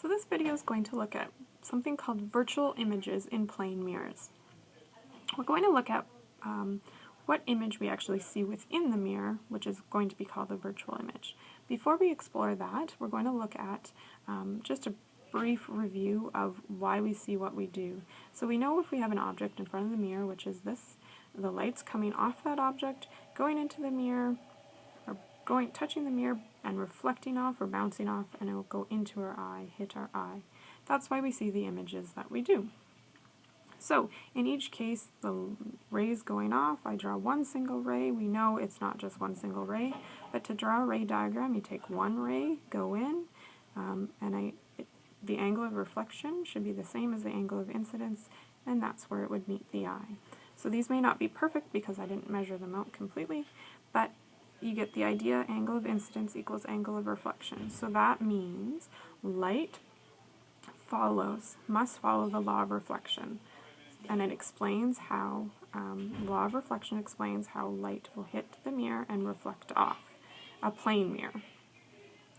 So this video is going to look at something called virtual images in plane mirrors. We're going to look at what image we actually see within the mirror, which is going to be called a virtual image. Before we explore that, we're going to look at just a brief review of why we see what we do. So we know if we have an object in front of the mirror, which is this, the light's coming off that object, going into the mirror, or touching the mirror and reflecting off or bouncing off, and it will go into our eye, hit our eye. That's why we see the images that we do. So in each case, the rays going off, I draw one single ray. We know it's not just one single ray, but to draw a ray diagram, you take one ray, go in, and the angle of reflection should be the same as the angle of incidence, and that's where it would meet the eye. So these may not be perfect because I didn't measure them out completely, but you get the idea. Angle of incidence equals angle of reflection. So that means light must follow the law of reflection. And it explains how, the law of reflection explains how light will hit the mirror and reflect off a plane mirror.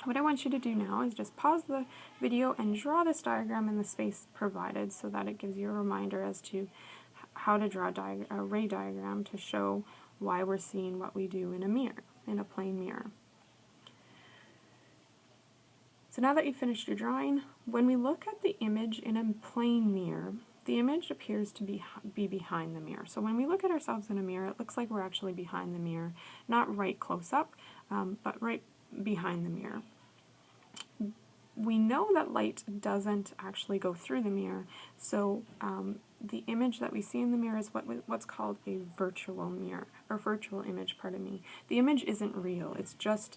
What I want you to do now is just pause the video and draw this diagram in the space provided so that it gives you a reminder as to how to draw a ray diagram to show why we're seeing what we do in a mirror, in a plane mirror. So now that you've finished your drawing, when we look at the image in a plane mirror, the image appears to be behind the mirror. So when we look at ourselves in a mirror, it looks like we're actually behind the mirror, not right close up, but right behind the mirror. We know that light doesn't actually go through the mirror, so the image that we see in the mirror is what's called a virtual mirror, or virtual image, pardon me. The image isn't real, it's just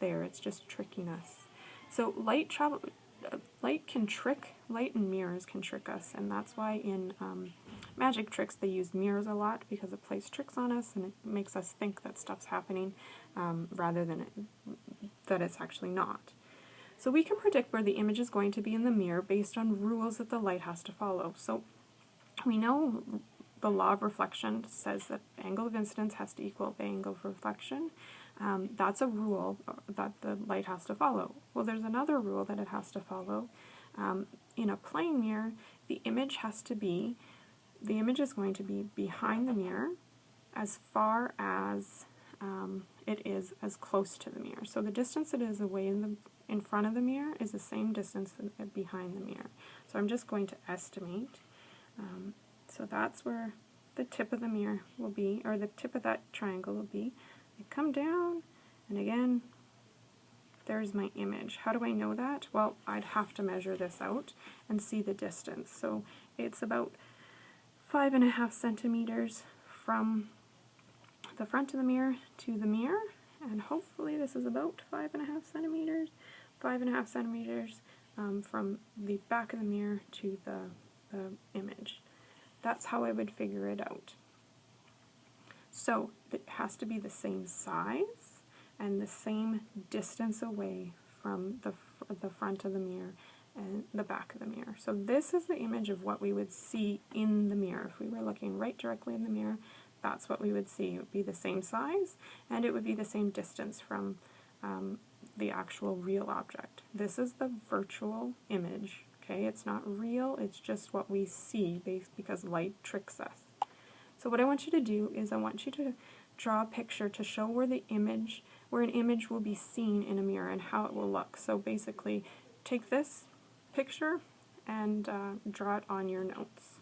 there, it's just tricking us. So light and mirrors can trick us, and that's why in magic tricks they use mirrors a lot, because it plays tricks on us and it makes us think that stuff's happening rather than that it's actually not. So we can predict where the image is going to be in the mirror based on rules that the light has to follow. So we know the law of reflection says that angle of incidence has to equal the angle of reflection. That's a rule that the light has to follow. Well, there's another rule that it has to follow. In a plane mirror, the image is going to be behind the mirror as far as it is as close to the mirror. So the distance it is away in front of the mirror is the same distance behind the mirror. So I'm just going to estimate. So that's where the tip of the mirror will be, or the tip of that triangle will be. I come down, and again, there's my image. How do I know that? Well, I'd have to measure this out and see the distance. So it's about 5.5 centimeters from the front of the mirror to the mirror, and hopefully this is about 5.5 centimeters, 5.5 centimeters from the back of the mirror to the image. That's how I would figure it out. So it has to be the same size and the same distance away from the front of the mirror and the back of the mirror. So this is the image of what we would see in the mirror. If we were looking right directly in the mirror, that's what we would see. It would be the same size, and it would be the same distance from the actual real object. This is the virtual image. Okay, it's not real, it's just what we see because light tricks us. So what I want you to do is I want you to draw a picture to show where an image will be seen in a mirror and how it will look. So basically, take this picture and draw it on your notes.